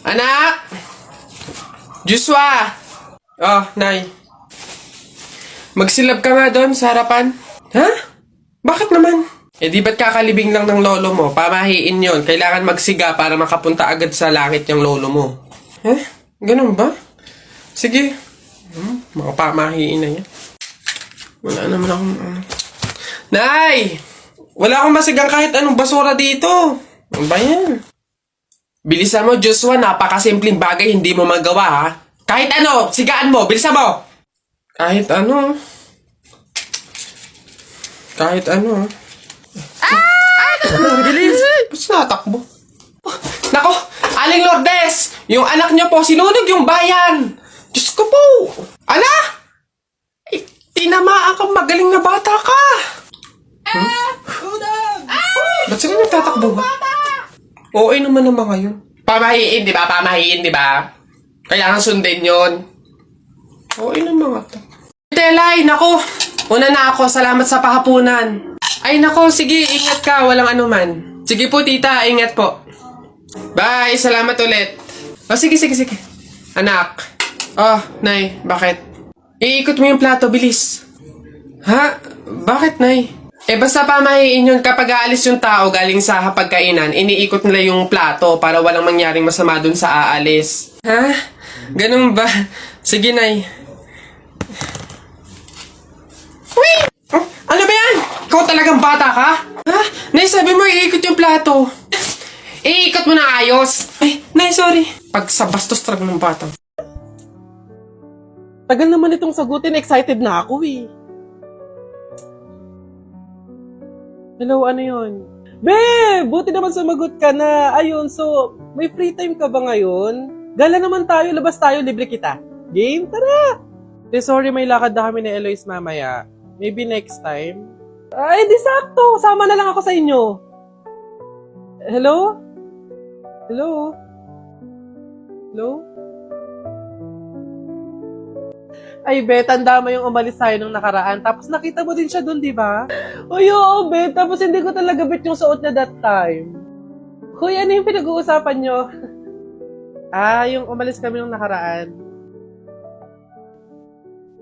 Anak! Joshua! Oh, Nay. Magsilab ka nga doon sa harapan. Ha? Bakit naman? Eh di ba't kakalibing lang ng lolo mo? Pamahiin yon. Kailangan magsiga para makapunta agad sa langit yung lolo mo. Eh? Ganun ba? Sige. Mga pamahiin na yan. Wala naman akong... Nay! Wala akong masigang kahit anong basura dito. Ano ba yan? Bilisan mo, Joshua. Napakasimpleng bagay hindi mo magawa, ha? Kahit ano, sigaan mo. Bilisan mo! Kahit ano. Kahit ano, ha? Bilis! Ba't natakbo? Nako! Aling Lourdes! Yung anak niyo po, sinunog yung bayan! Diyos ko po! Ala! Eh, tinamaan kang magaling na bata ka! Ba't sila nagtatakbo ba? Oo naman naman ngayon. Pamahiin, di ba? Pamahiin, di ba? Kailangan sundin yun. Oo naman nga to. Telay, nako! Una na ako, salamat sa pahapunan. Ay nako, sige, ingat ka, walang anuman. Sige po, tita, ingat po. Bye, salamat ulit. Oh, sige. Anak. Oh, Nay, bakit? Iikot mo yung plato, bilis. Ha? Bakit, Nay? Eh, basta pamahiin yun kapag aalis yung tao galing sa hapagkainan, iniikot nila yung plato para walang mangyaring masama dun sa aalis. Ha? Ganun ba? Sige, Nay. Wait! Oh, ano ba yan? Ikaw talagang bata ka? Ha? Nay, sabi mo iikot yung plato. Iikot mo na ayos. Ay, Nay, sorry. Pag sa bastos talaga ng bata. Tagal naman itong sagutin, excited na ako eh. Hello, ano yun? Babe! Buti naman sumagot ka na. Ayun, so, may free time ka ba ngayon? Gala naman tayo, labas tayo, libre kita. Game? Tara! Sorry, may lakad na kami ni Eloise mamaya. Maybe next time. Ay, di sakto. Sama na lang ako sa inyo. Hello? Hello? Hello? Ay, be, tanda mo yung umalis tayo nung nakaraan. Tapos nakita mo din siya dun, di ba? Uy, oo, be. Tapos hindi ko talaga bet yung suot niya that time. Hoy, ano yung pinag-uusapan nyo? Yung umalis kami nung nakaraan.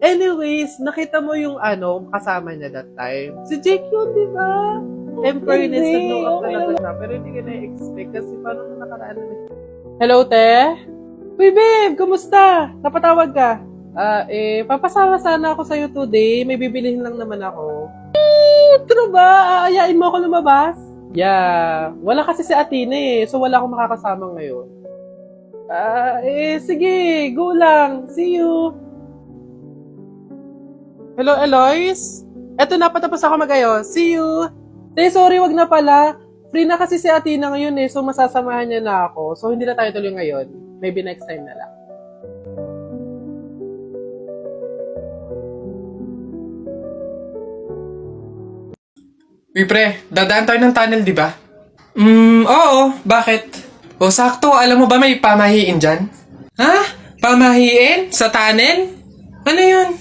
Anyways, nakita mo yung kasama niya that time. Si Jake yun, di ba? Fairness, nag-know up talaga siya. Pero hindi ka na-expect kasi paano nung nakaraan na. Hello, te? Uy, babe, kumusta? Napatawag ka? Papasama sana ako sa'yo today. May bibilihin lang naman ako. True ba? Aayain mo ako lumabas? Yeah. Wala kasi si Athena eh. So wala akong makakasama ngayon. Sige. Go lang. See you. Hello, Eloise? Eto na, patapos ako mag-ayos. See you. Sorry, wag na pala. Free na kasi si Athena ngayon eh. So masasamahan niya na ako. So hindi na tayo tuloy ngayon. Maybe next time na lang. Uy, pre, dadaan tayo ng tunnel, di ba? Oo. Bakit? O, sakto. Alam mo ba may pamahiin dyan? Ha? Pamahiin? Sa tunnel? Ano yun?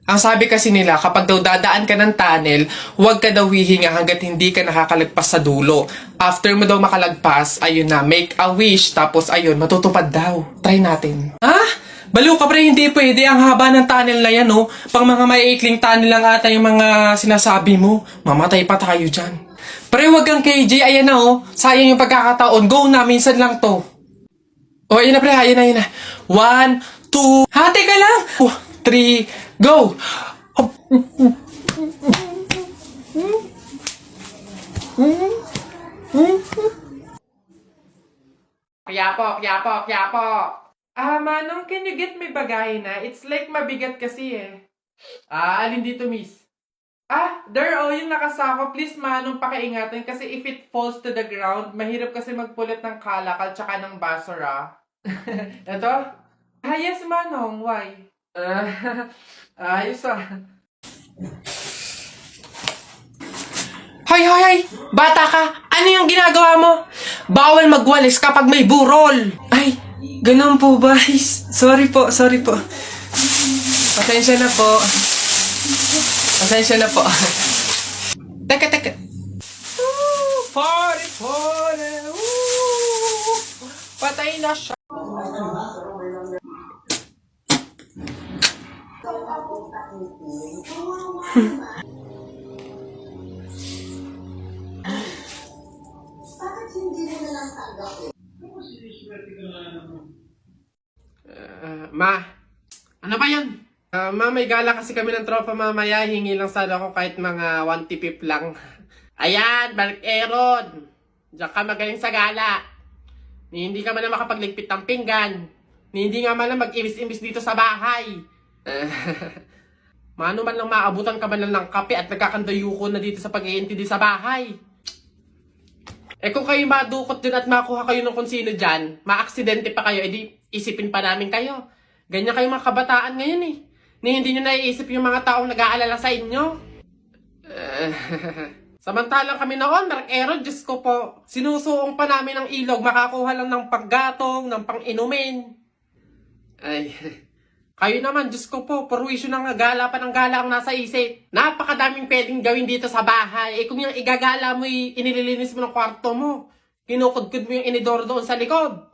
Ang sabi kasi nila, kapag daw dadaan ka ng tunnel, huwag ka daw hihinga hanggat hindi ka nakakalagpas sa dulo. After mo daw makalagpas, ayun na, make a wish, tapos ayun, matutupad daw. Try natin. Ha? Baliw ka, pre, hindi pwede. Ang haba ng tunnel na yan, oh. Pang mga maiikling tunnel lang ata yung mga sinasabi mo. Mamatay pa tayo dyan. Pre, wag kang KJ. Ayan na, oh. Sayang yung pagkakataon. Go na, minsan lang to. Oh, ayan na, pre. Ayan na. 1, 2, hati ka lang. 3, go. Kyapo. Manong, can you get me bagahe na? It's like mabigat kasi eh. Alin dito, miss? There, yung nakasako. Please, Manong, pakiingatan kasi if it falls to the ground, mahirap kasi magpulot ng kalakal tsaka ng basura. Ito? Yes, Manong. Why? Ayos Hoy! Bata ka! Ano yung ginagawa mo? Bawal magwalis kapag may burol! Ay, ganun po ba? Sorry po. Pasensya na po. Teka. Party! Patay na siya. Ma, ano ba yan? Ma, may gala kasi kami ng tropa mamaya. Hingi lang sana ako kahit mga 1 tipip lang. Ayan, Mark Aaron. Diyan ka magaling sa gala. Ni hindi ka man na makapagligpit ng pinggan. Ni hindi nga man na mag-imbis-imbis dito sa bahay. Mano man lang maabutan ka man lang ng kape at nagkakandayuko na dito sa pag-iintindi sa bahay. Eh kung kayo madukot din at makuha kayo ng kung sino dyan, maaksidente pa kayo, edi isipin pa namin kayo. Ganyan kayo mga kabataan ngayon eh. Ni hindi nyo naiisip yung mga taong nag-aalala sa inyo. Samantalang kami noon, Mark Aaron, Diyos ko po, sinusuong pa namin ng ilog, makakuha lang ng panggatong, ng pang-inumin. Ay, kayo naman, Diyos ko po, purwisyo ng gala pa ng gala ang nasa isip. Napakadaming pwedeng gawin dito sa bahay. Eh kung yung igagala mo, inililinis mo ng kwarto mo, kinukudkud mo yung inidoro doon sa likod.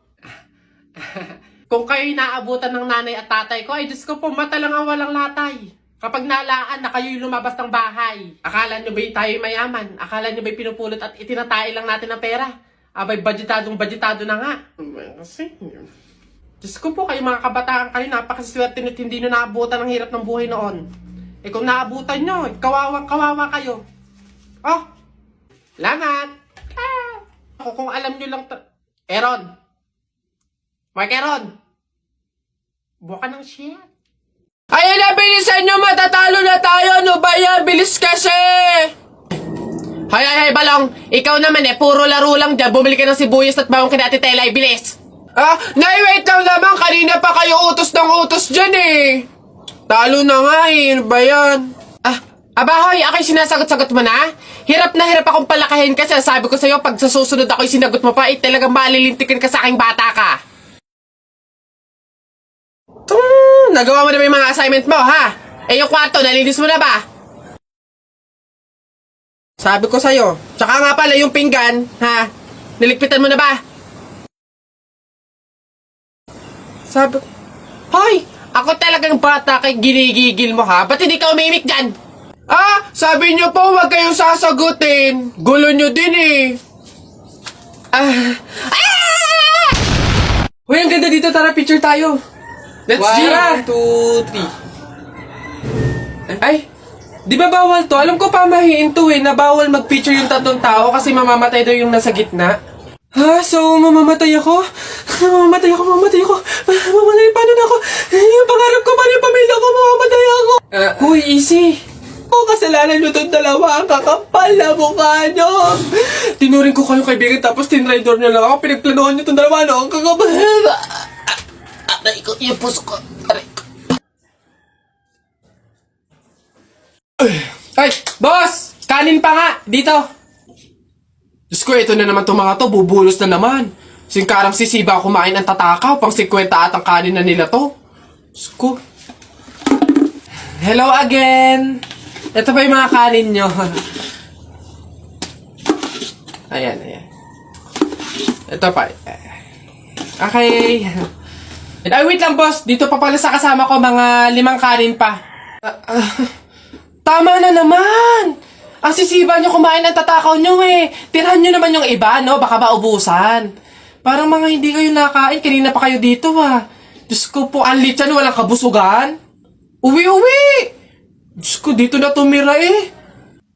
Kung kayo'y naabutan ng nanay at tatay ko, ay Diyos ko po, mata lang ang walang latay. Kapag nalaan na kayo'y lumabas ng bahay, akala nyo ba'y tayo'y mayaman? Akala nyo ba'y pinupulot at itinatay lang natin ng pera? Abay, budgetado na nga. Kasi, Diyos ko po, kayo mga kabataan kayo, napakaswerte nyo't hindi nyo naabutan ang hirap ng buhay noon. Eh kung naabutan nyo, kawawa kayo. Oh, lamat. Ako kung alam nyo lang, Aaron. Mark Aaron. Buka ng shit. Ayun na, bilisan nyo, matatalo na tayo. Ano ba yan? Bilis kasi. Hay, Balong. Ikaw naman puro laro lang dyan. Bumili ka ng sibuyas at bawang kina Ate Tela, bilis. Wait lang naman. Kanina pa kayo utos ng utos dyan Talo na nga Ano ba yan? Abahoy, ako'y sinasagot-sagot mo na? Hirap na hirap akong palakahin kasi sabi ko sa'yo, pag sa susunod ako'y sinagot mo pa, talagang malilintikin ka sa aking bata ka. Nagawa mo na ba yung mga assignment mo, ha? Yung kwarto, nalinis mo na ba? Sabi ko sa'yo. Tsaka nga pala yung pinggan, ha? Niligpitan mo na ba? Sabi ko, hoy! Ako talagang bata kay ginigigil mo, ha? Ba't hindi ka umimik dyan? Sabi niyo po, huwag kayong sasagutin. Gulo niyo din Uy, ang ganda dito. Tara, picture tayo. Let's G! 1, 2, 3. Ay, di ba bawal to? Alam ko pamahiin to na bawal mag-picture yung tatlong tao kasi mamamatay daw yung nasa gitna. So mamamatay ako? Mamamatay ako. Paano na ako? Yung pangarap ko, paano yung pamilya ko? Mamamatay ako. Huy, easy. Kasalanan nyo itong dalawa. Ang kakapal na mukha nyo. Tinuring ko kayong kaibigan tapos tinraidor nyo lang ako. Pinagplanuhan nyo itong dalawa. Ang kakapal. Aray ko, yung puso ko. Aray ko. Ay, boss! Kanin pa nga! Dito! Diyos ko, ito na naman itong mga to. Bubulos na naman. Singkarang sisiba kumain ang tatakaw. Pang 50 at ang kanin na nila to. Diyos ko. Hello again! Ito pa yung mga kanin nyo. Ayan. Ito pa. Okay. Ay, wait lang, boss. Dito pa pala sa kasama ko, mga 5 kanin pa. Tama na naman! Ang sisiba nyo kumain ng tatakaw nyo Tirahan nyo naman yung iba, no? Baka maubusan. Parang mga hindi kayo nakain. Kanina pa kayo dito, Diyos ko po, ang litsan, walang kabusugan. Uwi! Diyos ko, dito na tumira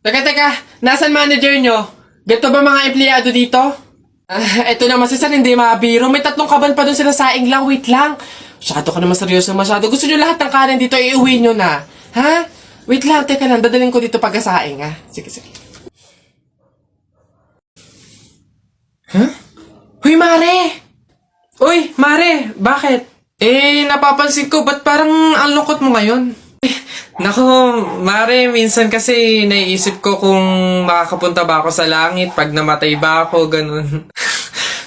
Teka. Nasaan manager nyo? Ganito ba mga empleyado dito? Eto naman si Sir, hindi mabiro. May 3 kaban pa dun sila saing lang. Wait lang. Masyado ka naman seryoso masyado. Gusto nyo lahat ng kanin dito, iuwi nyo na. Ha? Wait lang, teka lang. Dadalhin ko dito pagkasaing, ha? Sige. Huh? Uy, Mare! Bakit? Napapansin ko, ba't parang ang lungkot mo ngayon? Nako, Mare, minsan kasi naiisip ko kung makakapunta ba ako sa langit pag namatay ba ako, ganun.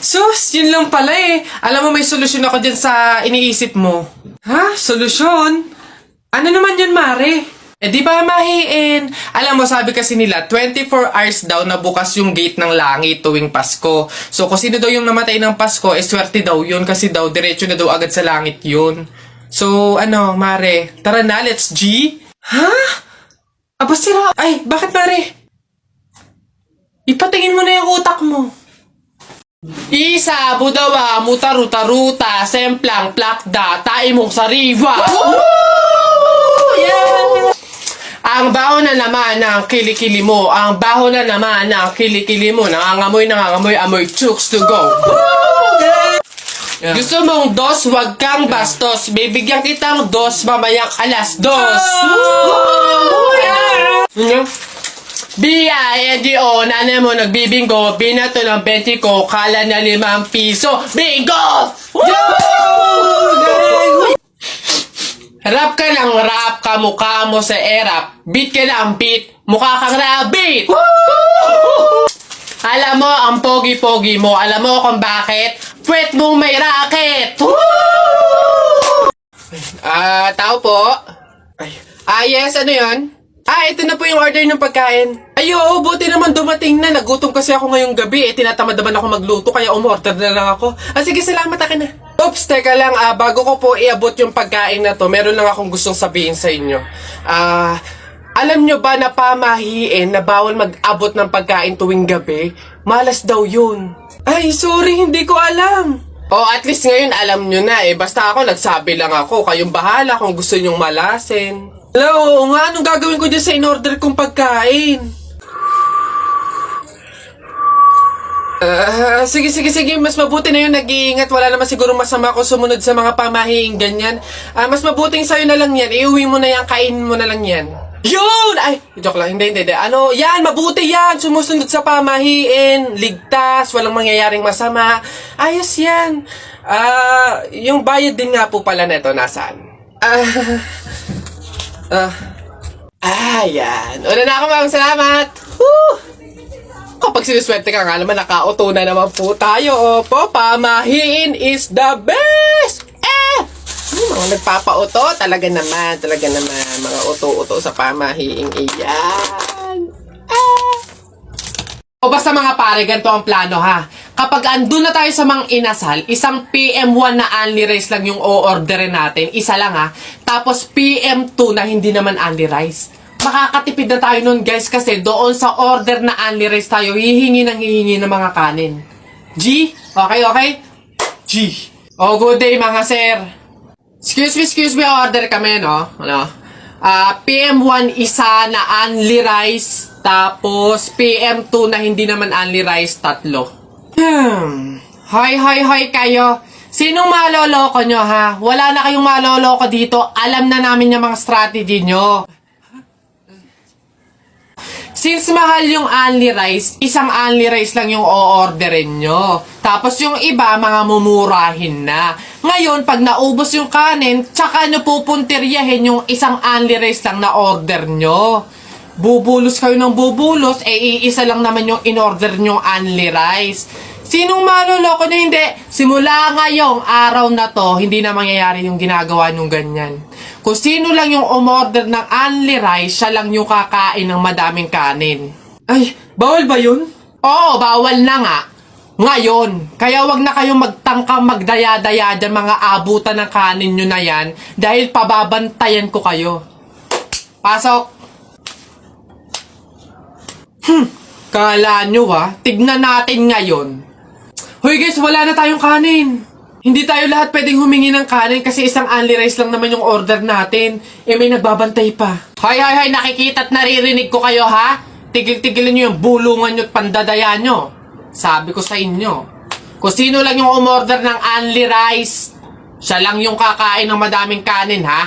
Sus, yun lang pala Alam mo, may solusyon ako dyan sa iniisip mo. Ha? Solusyon? Ano naman yun, Mare? Eh di ba mahiin? Alam mo, sabi kasi nila, 24 hours daw na bukas yung gate ng langit tuwing Pasko. So kung sino daw yung namatay ng Pasko, eh swerte daw yun kasi daw diretso na daw agad sa langit yun. So ano, Mare, tara na, let's G? Ha? Aba sira. Ay, bakit Mare? Ipatingin mo na yung utak mo. Isa, budawa, mutaruta-ruta, semplang, plakda, taimong sariwa. Yeah! Ang baho na naman ng kilikili mo. Ang baho na naman ng kilikili mo. Nangangamoy, amoy chooks to go. Yeah. Gusto mong dos, wag kang bastos. Bibigyan kitang dos mamayang alas dos. B-I-N-G-O, nanay mo nagbibingo, binato ng 20 ko, kala na 5 piso. Bingo! Rap ka ng rap, kamukha mo sa erap. Beat ka ng beat, mukha kang rabbit. Alam mo, ang pogi-pogi mo, alam mo kung bakit? Pwet mong may racket. Tao po. Yes, ano yun? Ito na po yung order ng pagkain. Ay, oo, buti naman dumating na. Nagutom kasi ako ngayong gabi. Tinatamad naman ako magluto, kaya umorder na lang ako. Sige, salamat, akin na. Oops, teka lang. Bago ko po iabot yung pagkain na to, meron lang akong gustong sabihin sa inyo. Alam nyo ba na pamahiin na bawal mag-abot ng pagkain tuwing gabi? Malas daw yun. Ay, sorry, hindi ko alam. At least ngayon alam nyo na eh. Basta ako, nagsabi lang ako. Kayong bahala kung gusto nyong malasin. Hello, nga, anong gagawin ko dyan sa in-order kong pagkain? Sige. Mas mabuti na yun, nag-iingat. Wala naman siguro masama kung sumunod sa mga pamahiing ganyan. Mas mabuting sa'yo na lang yan. Iuwi mo na yan, kainin mo na lang yan. Yun! Ay, joke lang. Hindi. Ano, yan, mabuti yan. Sumusunod sa pamahiin. Ligtas, walang mangyayaring masama. Ayos yan. Yung bayad din nga po pala neto, nasaan? Yan. Una na ako, ma'am. Salamat. Woo! Kapag sinuswerte ka nga naman, nakauto na naman po tayo. Opo, pamahiin is the best! Mga nagpapauto, talaga naman. Mga uto-uto sa pamahiing iyan. Basta mga pare, ganito ang plano ha. Kapag andun na tayo sa mga inasal, isang PM1 na only rice lang yung o-orderin natin. Isa lang ha. Tapos PM2 na hindi naman only rice. Makakatipid na tayo nun guys kasi doon sa order na only rice tayo, hihingi ng mga kanin. G? Okay? G. Good day mga sir. Excuse me, order kami, no? PM1 isa na only rice, tapos PM2 na hindi naman only rice, 3. Hoy kayo. Sinong maloloko nyo, ha? Wala na kayong maloloko dito. Alam na namin yung mga strategy nyo. Since mahal yung only rice, isang only rice lang yung o-orderin nyo. Tapos yung iba, mga mumurahin na. Ngayon, pag naubos yung kanin, tsaka nyo pupuntiryahin yung isang only rice lang na order nyo. Bubulos kayo ng bubulos, iisa lang naman yung in-order nyo only rice. Sinong maloloko nyo? Hindi. Simula ngayong araw na to, hindi na mangyayari yung ginagawa nyong ganyan. Kung sino lang yung umorder ng only rice, siya lang yung kakain ng madaming kanin. Ay, bawal ba yun? Oo, bawal na nga. Ngayon, kaya wag na kayong magtangkang magdaya-daya dyan mga abutan ng kanin nyo na yan dahil pababantayan ko kayo. Pasok! Kala nyo tignan natin ngayon. Hoy guys, wala na tayong kanin. Hindi tayo lahat pwedeng humingi ng kanin kasi isang only rice lang naman yung order natin. May nagbabantay pa. Hoy, nakikita at naririnig ko kayo ha? Tigil-tigilin nyo yung bulungan nyo at pandadaya nyo. Sabi ko sa inyo, kung sino lang yung umorder ng only rice, siya lang yung kakain ng madaming kanin ha?